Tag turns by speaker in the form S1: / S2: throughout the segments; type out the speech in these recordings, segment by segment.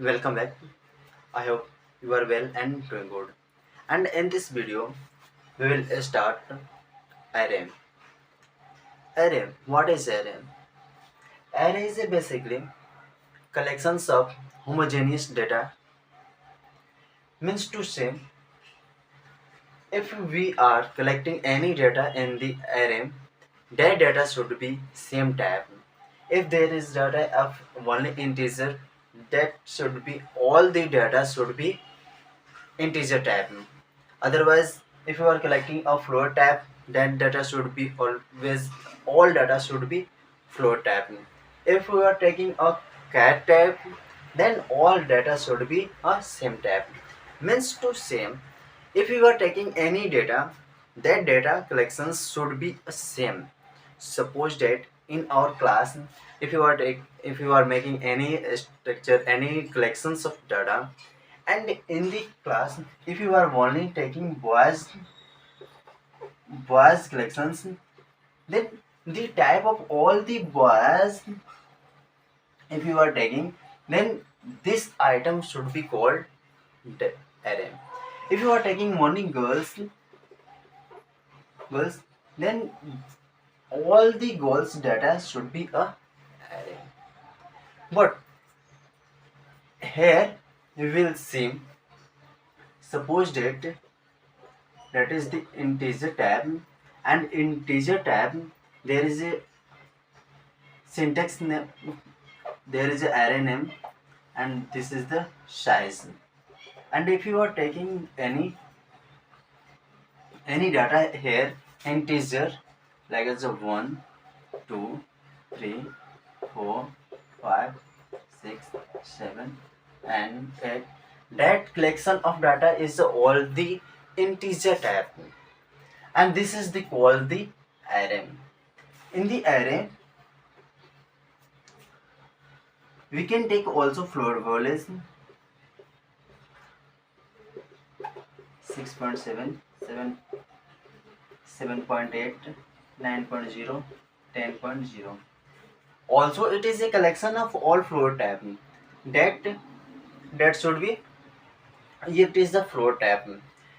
S1: Welcome back. I hope you are well and doing good. And in this video, we will start array. Array. What is array? Array is basically collections of homogeneous data. Means to say, if we are collecting any data in the array, that data should be same type. If there is data of only integer, that should be all the data should be integer type. Otherwise, if you are collecting a float type, then data should be always all data should be float type. If you are taking a cat type, then all data should be a same type. Means to same, if you are taking any data, that data collections should be same. Suppose that in our class, if you are making any structure, any collections of data, and in the class, if you are only taking boys collections, then the type of all the boys, if you are taking, then this item should be called the array. If you are taking only girls, then all the girls data should be a array. But here we will see, suppose that is the integer tab, and integer tab there is a syntax name, there is a array name, and this is the size. And if you are taking any data here, integer, like as a 1 2 3 4 5 6 7 and 8, that collection of data is all the integer type, and this is the called the array. In the array, we can take also float values 6.7, 7, 7.8, 9.0, 10.0. Also, it is a collection of all float type. That that should be, it is the float type.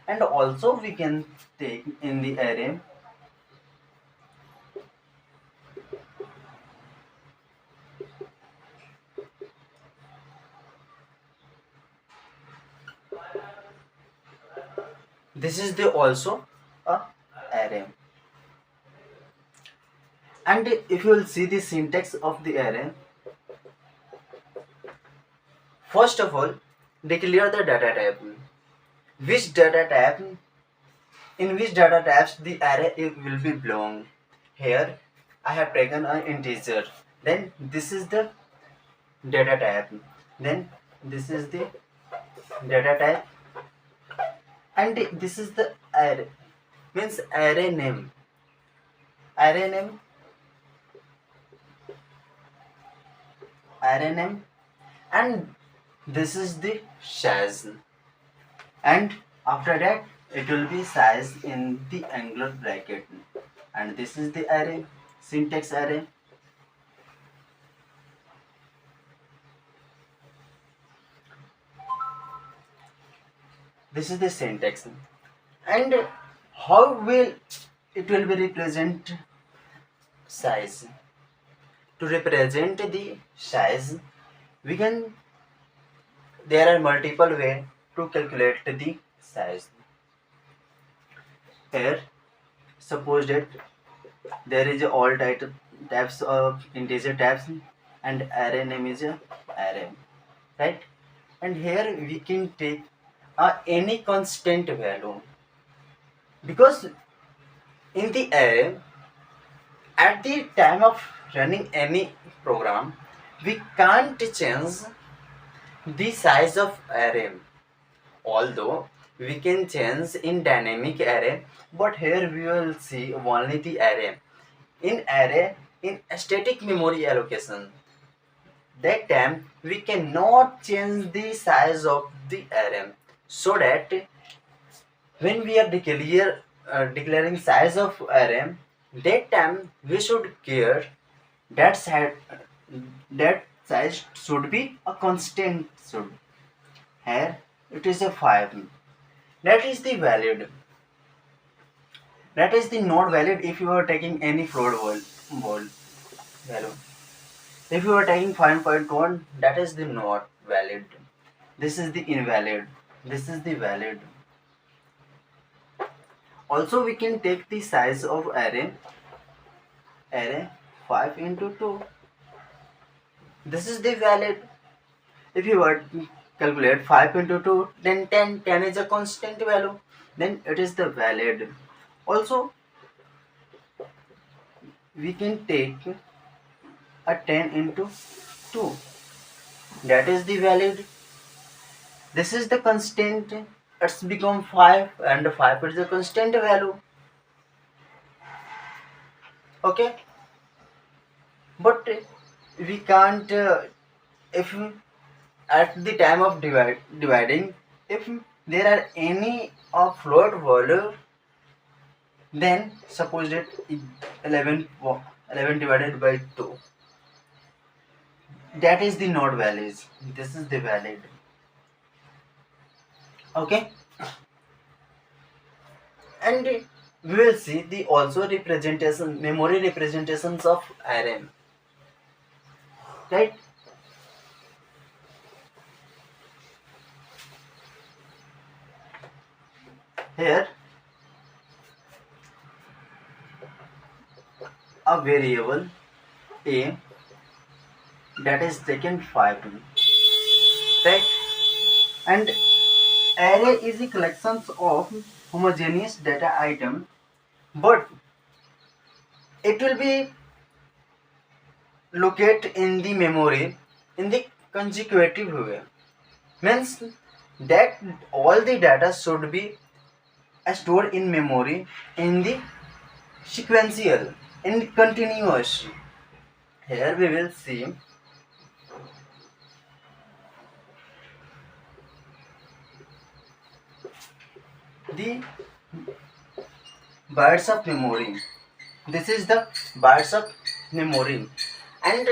S1: And also we can take in the array this is the also a array. And if you will see the syntax of the array, first of all, declare the data type. Which data type, in which data types the array will be belong. Here I have taken an integer, then this is the data type, then this is the data type, and this is the array, means array name, array name, array name, and this is the size, and after that it will be size in the angular bracket, and this is the array, syntax array. This is the syntax. And how will it will be represent size? To represent the size, we can, there are multiple way to calculate the size. Here suppose that there is all types of integer types, and array name is a array, right? And here we can take any constant value, because in the array, at the time of running any program, we can't change the size of array, although we can change in dynamic array, but here we will see only the array. In array, in static memory allocation, that time we cannot change the size of the array, so that when we are declaring size of array, that time we should care that side, that size should be a constant. Should here it is a 5. That is the valid. That is the not valid if you are taking any float value. If you are taking 5.1, that is the not valid. This is the invalid. This is the valid. Also, we can take the size of array 5 into 2. This is the valid. If you were to calculate 5 into 2, then 10. 10 is a constant value. Then it is the valid. Also, we can take a 10 into 2. That is the valid. This is the constant. It's become 5 and 5 is a constant value. Okay. But we can't, if at the time of dividing, if there are any of float value, then suppose that 11 divided by 2, that is the not valid. This is the valid. Okay, and we will see the also representation, memory representations of RAM, right? Here a variable a that is taken 5, right? And array is a collection of homogeneous data item, but it will be located in the memory in the consecutive way. Means that all the data should be stored in memory in the sequential, in continuous. Here we will see the bytes of memory. This is the bytes of memory, and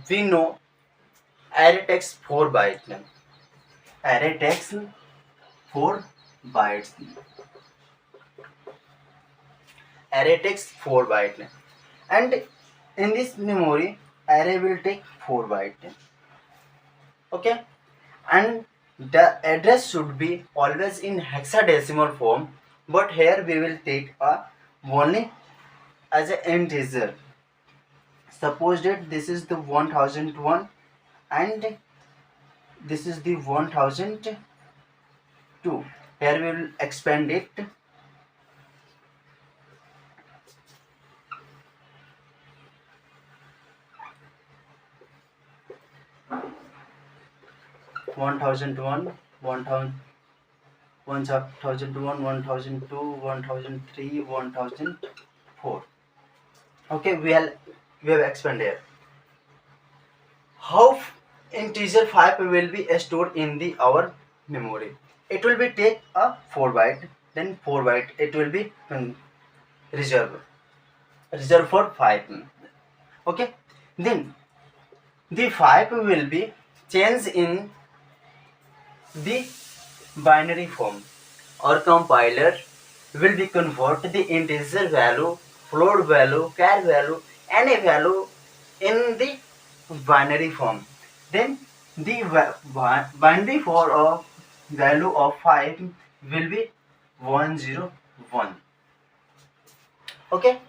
S1: we know array takes 4 bytes. Array takes 4 bytes. Array takes 4 bytes, and in this memory array will take 4 bytes. Okay, and the address should be always in hexadecimal form, but here we will take a only as an integer. Suppose that this is the 1001 and this is the 1002. Here we will expand it. One thousand one, 1001, 1002, 1003, 1004. Okay, we have expanded. How integer 5 will be stored in the our memory? It will be take a 4 byte, then 4 byte it will be reserved for 5. Okay, then the 5 will be changed in the binary form, or compiler will be convert the integer value, float value, char value, any value in the binary form. Then the binary for of value of 5 will be 101. Okay,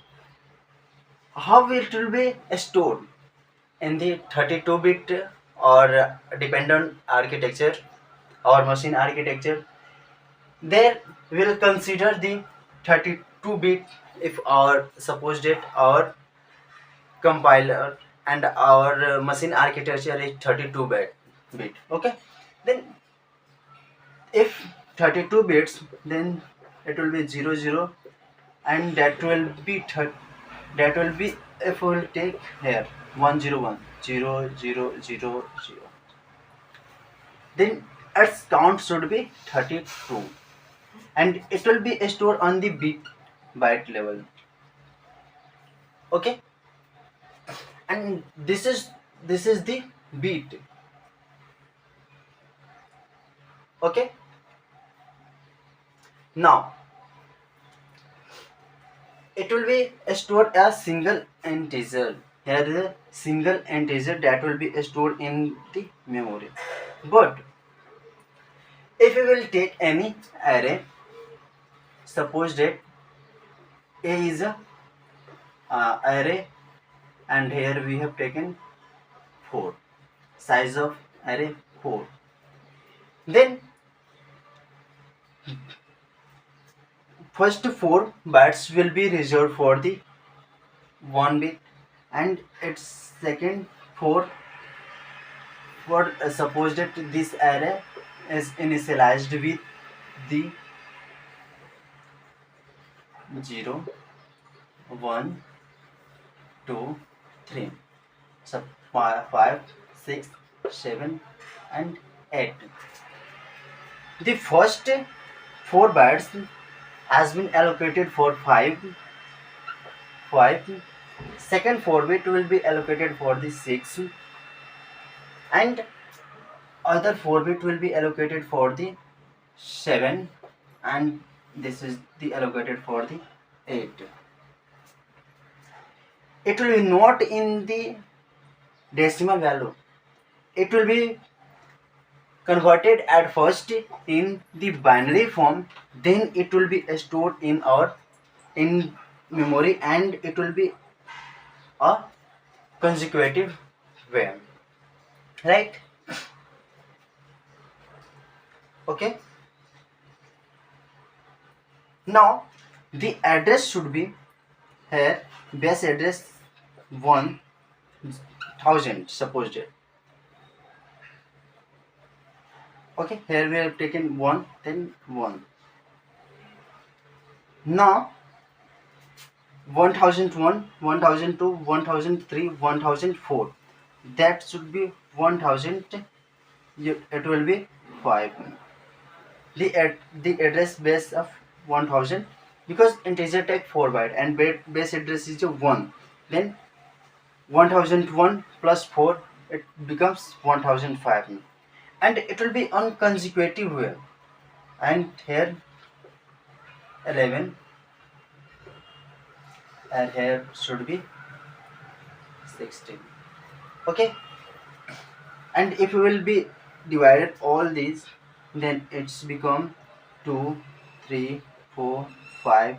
S1: how it will be stored? In the 32-bit or dependent architecture or machine architecture, there will consider the 32-bit if our suppose that our compiler and our machine architecture is 32-bit. Okay, then if 32 bits, then it will be 00, and that will be if we will take here 101 0 0 0 0, then its count should be 32, and it will be stored on the byte level. Okay, and this is the bit. Okay. Now it will be stored as single integer. Here is a single integer that will be stored in the memory. But if we will take any array, suppose that A is a array, and here we have taken 4, size of array 4. Then first 4 bytes will be reserved for the 1 bit, and its second 4 for suppose that this array is initialized with the 0, 1, 2, 3, so 5, 6, 7 and 8. The first 4 bytes has been allocated for 5. Second 4 bit will be allocated for the 6, and other 4 bit will be allocated for the 7, and this is the allocated for the 8. It will be not in the decimal value. It will be converted at first in the binary form, then it will be stored in our memory, and it will be a consecutive way, right? Okay. Now the address should be here, base address 1000 supposed. Okay, here we have taken 1, then 1. Now 1001, 1002, 1003, 1004, that should be 1000. It will be 5. The address base of 1000, because integer type 4 byte and base address is 1, then 1001 plus 4, it becomes 1005, and it will be on consecutive way, and here 11, and here should be 16. Okay, and if we will be divided all these, then it's become 2, 3, 4, 5,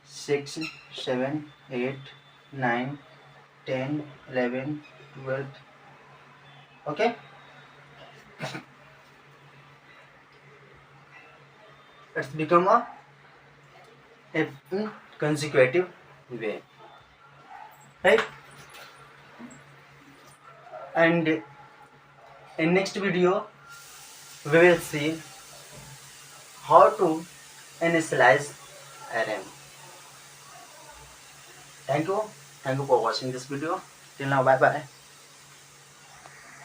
S1: 6, 7, 8, 9, 10, 11, 12. Okay, it's become a consecutive way, right? And in next video we will see how to initialize array. Thank you for watching this video. Till now, bye bye.